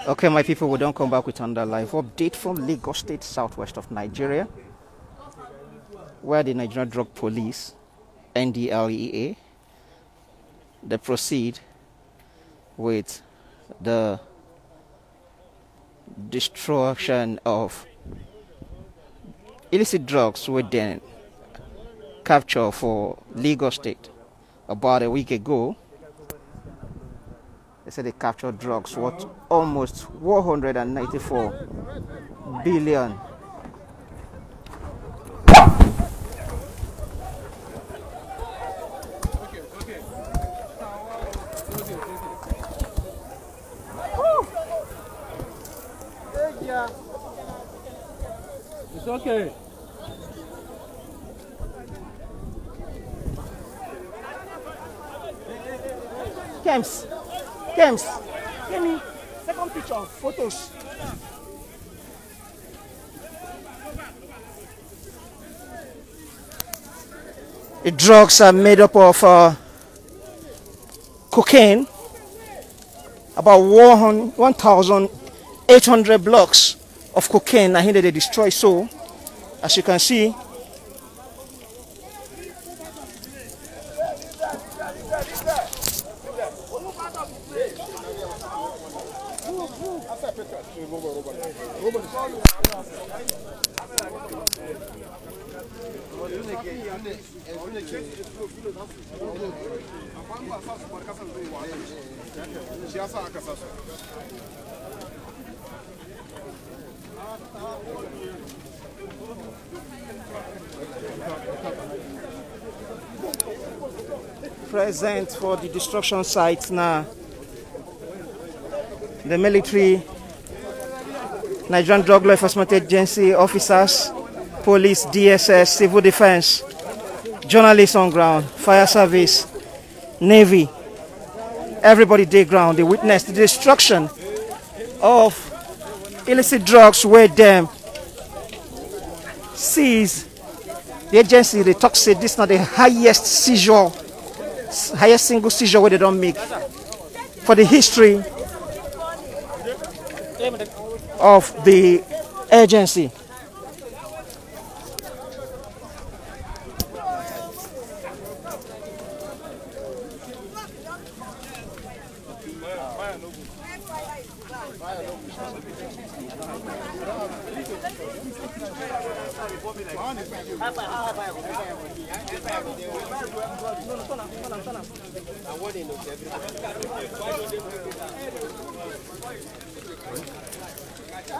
Okay, my people, we don't come back with another live update from Lagos State, southwest of Nigeria, where the Nigerian Drug Police, Ndlea, they proceed with the destruction of illicit drugs within capture for Lagos State. About a week ago, they said they captured drugs worth almost 194 billion. It's okay. Kems, give me second picture, photos. The drugs are made up of cocaine, about 1,800 blocks of cocaine. I think that they destroy. So, as you can see, present for the destruction sites now, the military, Nigerian Drug Law Enforcement Agency officers, police, DSS, civil defense, journalists on ground, fire service, navy, everybody day ground. They witnessed the destruction of illicit drugs where them seize. The agency, they talk, say this is not the highest single seizure where they don't make for the history of the agency.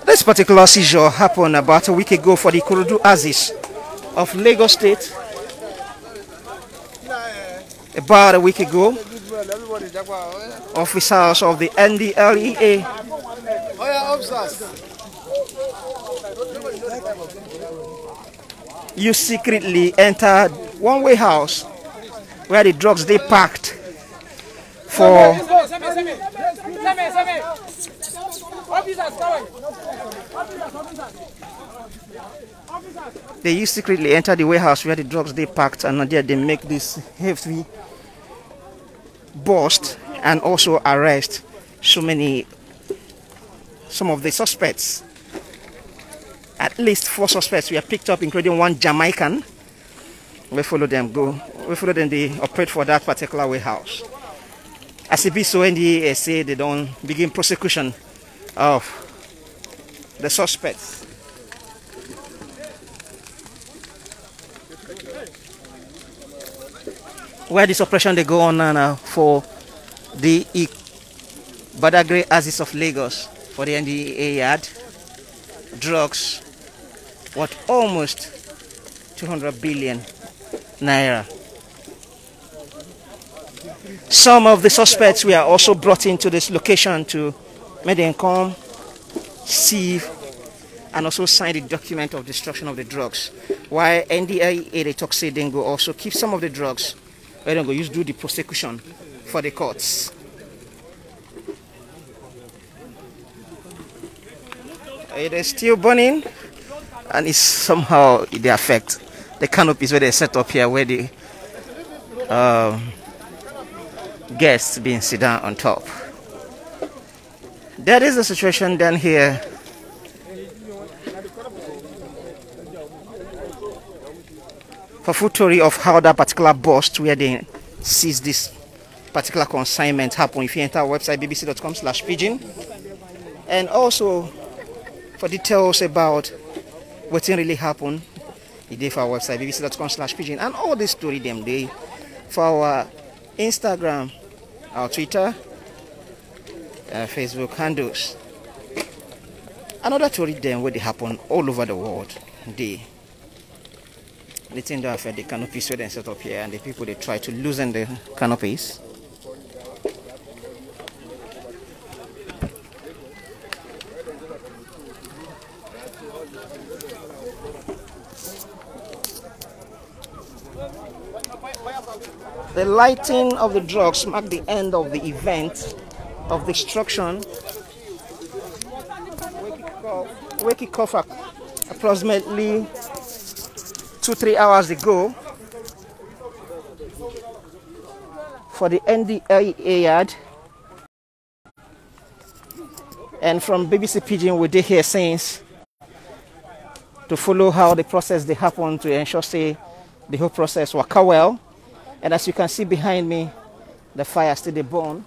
This particular seizure happened about a week ago for the Kurudu Aziz of Lagos State. About a week ago, officers of the Ndlea you secretly entered one warehouse where the drugs they packed for they secretly enter the warehouse where the drugs they packed, and there they make this heavy bust and also arrest some of the suspects. At least 4 suspects were picked up, including one Jamaican. We follow them they operate for that particular warehouse. As it be so, Ndlea say they don't begin prosecution of the suspects. Where this operation they go on now for the Badagry Aziz of Lagos, for the Ndlea yard, drugs worth almost 200 billion naira. Some of the suspects were also brought into this location to make them come, sieve, and also sign the document of destruction of the drugs. While Ndlea, they talk say they go also keep some of the drugs where they go use do the prosecution for the courts. It is still burning, and it's somehow they affect the canopies where they set up here, where the guests being sit down on top. That is the situation down here. For full story of how that particular bust where they seized this particular consignment happened, if you enter our website bbc.com/pidgin, and also for details about what really happened, you did for our website bbc.com/pidgin, and all this story them day for our Instagram, our Twitter, Facebook handles. Another story them where they happen all over the world. The thing that affect the canopies where they set up here, and the people they try to loosen the canopies. The lighting of the drugs marked the end of the event of destruction. Wake it off approximately 2-3 hours ago for the Ndlea yard. And from BBC Pidgin, we did hear since to follow how the process they happen to ensure say the whole process work well. And as you can see behind me, the fire still dey burn.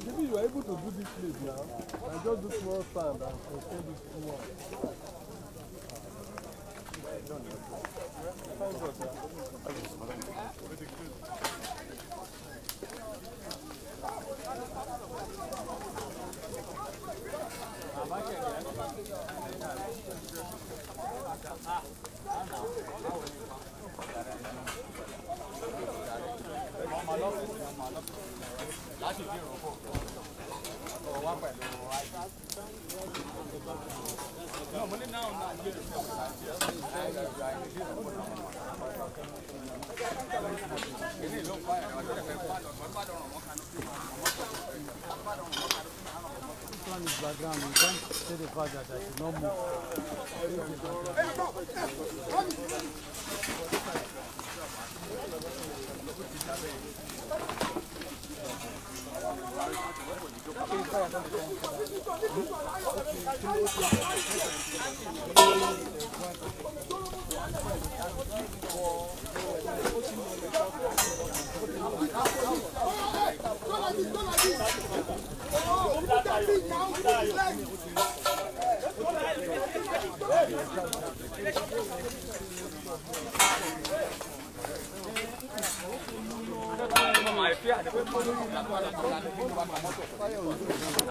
Maybe you are able to do this place now and just do small stand and extend this small. Background, you can't say the fact that I should not move.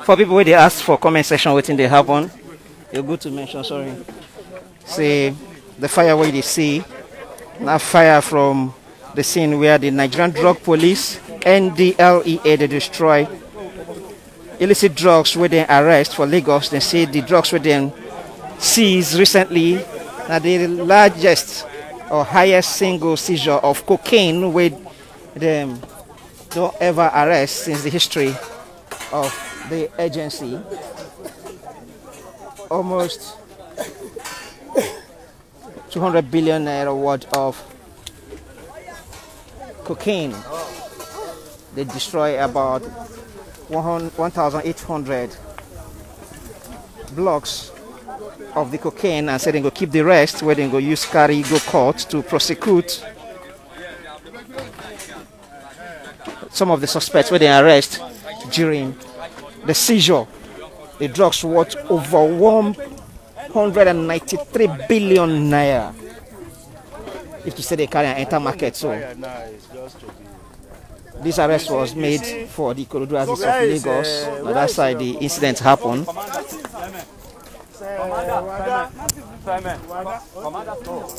For people where they ask for comment section waiting they happen, you're good to mention, sorry. Say the fire where they see, now fire from the scene where the Nigerian drug police, Ndlea, they destroy illicit drugs where they arrest for Lagos. They say the drugs where they seized recently are the largest or highest single seizure of cocaine where them don't ever arrest since the history of the agency. Almost 200 billion naira worth of cocaine. They destroy about 1,800 blocks of the cocaine and say they go keep the rest where they go use carry go court to prosecute some of the suspects where they arrest during the seizure. The drugs worth over 193 billion naira. if to say they carry and enter market. So this arrest was made for the Ikorodu axis of Lagos. On that side, the incident happened.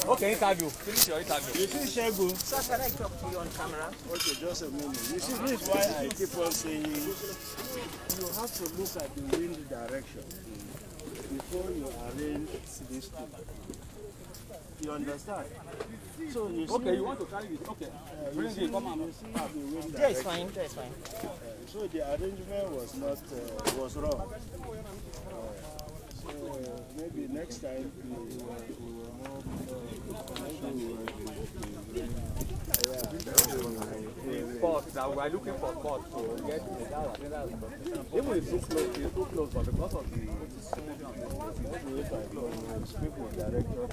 Okay, interview. Finish your interview. You see, Shegu? Sir, can I talk to you on camera? Okay, just a minute. You see, this is why I keep on saying you have to look at the wind direction before you arrange this thing. You understand? So you see, Okay, you want to carry it? Okay. Bring it. Come on. you see the wind There is direction. fine, there is fine. So the arrangement was not was wrong. So maybe next time we will Spot that we are looking for spot to get the data. Even if it's too close, but because of the speak with director.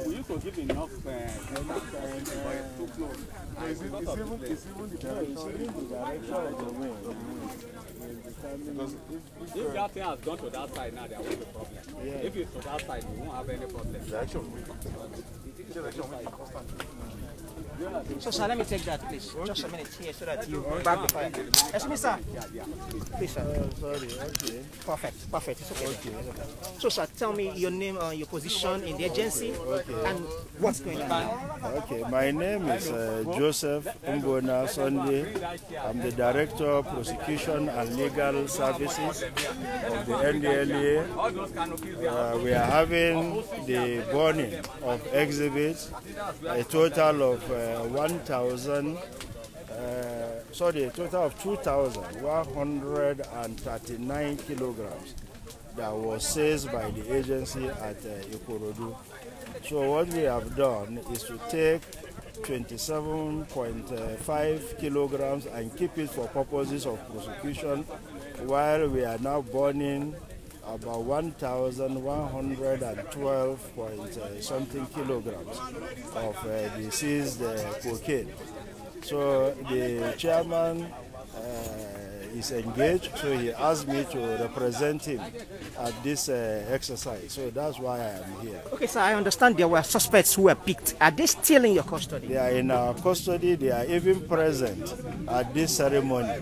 We used to give enough time, but it's too close. It's even the direction of the wind. Because If that thing has gone to that side now, there won't be a problem. Yeah. If it's to that side, we won't have any problem. So, sir, let me take that, please. Just a minute here so that you back the fire. Excuse me, sir. Please, sir. sorry, okay. Perfect, perfect. It's okay. So, sir, tell me your name and your position in the agency and what's going on now. Okay, my name is Joseph Mbona Sunday. I'm the Director of Prosecution and Legal Services of the Ndlea. We are having the burning of exhibits, a total of 2,139 kilograms that was seized by the agency at Ikorodu. So what we have done is to take 27.5 kilograms and keep it for purposes of prosecution, while we are now burning about 1,112 something kilograms of the seized cocaine. So the chairman is engaged, so he asked me to represent him at this exercise. So that's why I am here. Okay, sir, I understand there were suspects who were picked. Are they still in your custody? They are in our custody. They are even present at this ceremony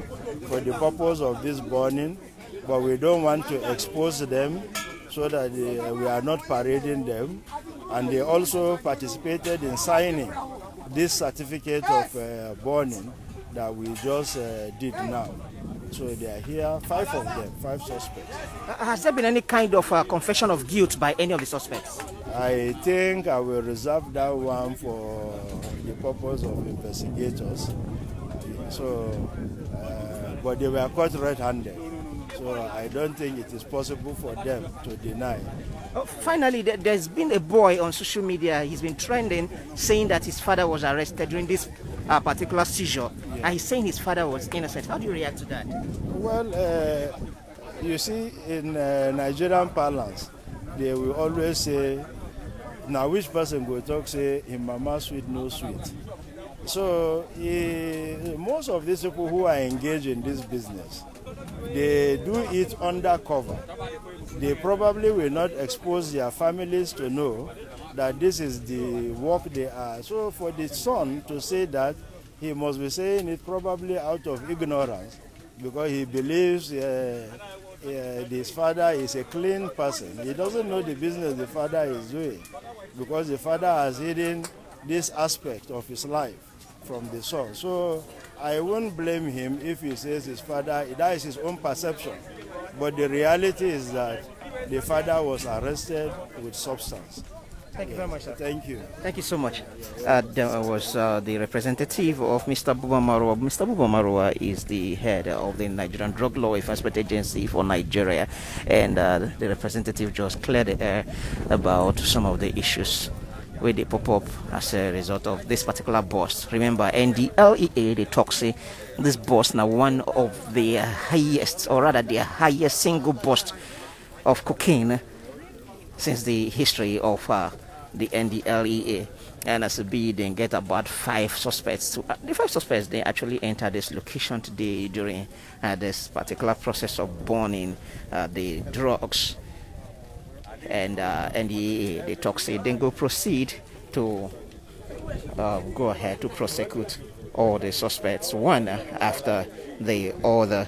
for the purpose of this burning, but we don't want to expose them so that we are not parading them. And they also participated in signing this certificate of burning that we just did now. So they are here, 5 of them, 5 suspects. Has there been any kind of confession of guilt by any of the suspects? I think I will reserve that one for the purpose of investigators. So, but they were caught red-handed. So I don't think it is possible for them to deny. Finally, there's been a boy on social media. He's been trending, saying that his father was arrested during this particular seizure, and he's saying his father was innocent. How do you react to that? Well, you see, in Nigerian parlance, they will always say, now which person go talk say, him mama sweet, no sweet. So most of these people who are engaged in this business, they do it undercover. They probably will not expose their families to know that this is the work they are. So for the son to say that, he must be saying it probably out of ignorance, because he believes his father is a clean person. He doesn't know the business the father is doing, because the father has hidden this aspect of his life from the son. So I won't blame him if he says his father, that is his own perception. But the reality is that the father was arrested with substance. Thank you very much, sir. Thank you. Thank you so much. There was the representative of Mr. Buba Marwa. Mr. Buba Marwa is the head of the Nigerian Drug Law Enforcement Agency for Nigeria, and the representative just cleared the air about some of the issues where they pop up as a result of this particular bust. Remember, Ndlea, they talk say this bust now one of the highest, or rather the highest single bust of cocaine since the history of the Ndlea. And as a B, they get about 5 suspects. The 5 suspects, they actually entered this location today during this particular process of burning the drugs. and Ndlea, they talk say then go proceed to go ahead to prosecute all the suspects one after the other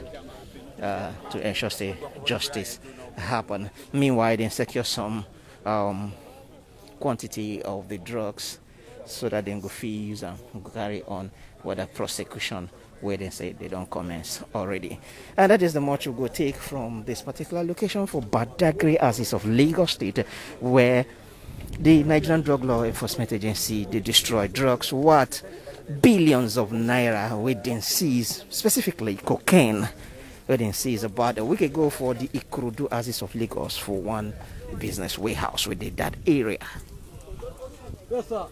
to ensure say justice happen. Meanwhile, they secure some quantity of the drugs so that they go use and carry on with the prosecution where they say they don't commence already. And that is the much we go take from this particular location for Badagry Axis of Lagos State, where the Nigerian Drug Law Enforcement Agency, they destroy drugs worth billions of naira within seize, specifically cocaine, within seize about a week ago for the Ikorodu Axis of Lagos for one business warehouse within that area. Yes, sir.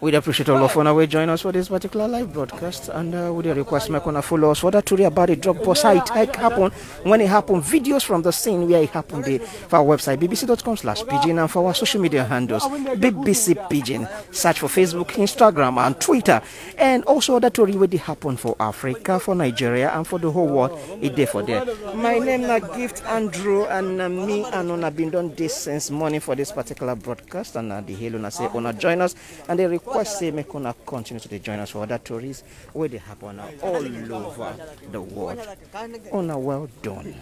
We'd appreciate all of you who join us for this particular live broadcast, and with the request make una follow us for that story about the drug bust, how it happened, when it happened, videos from the scene where it happened, for our website bbc.com/pidgin, and for our social media handles BBC Pidgin. Search for Facebook, Instagram, and Twitter, and also that story where it happened for Africa, for Nigeria, and for the whole world. It there for there. My name is Gift Andrew, and me and Ona been done this since morning for this particular broadcast, and the hail una say una join us, and they request say make una continue to join us for other stories where they happen all over the world. Una well done.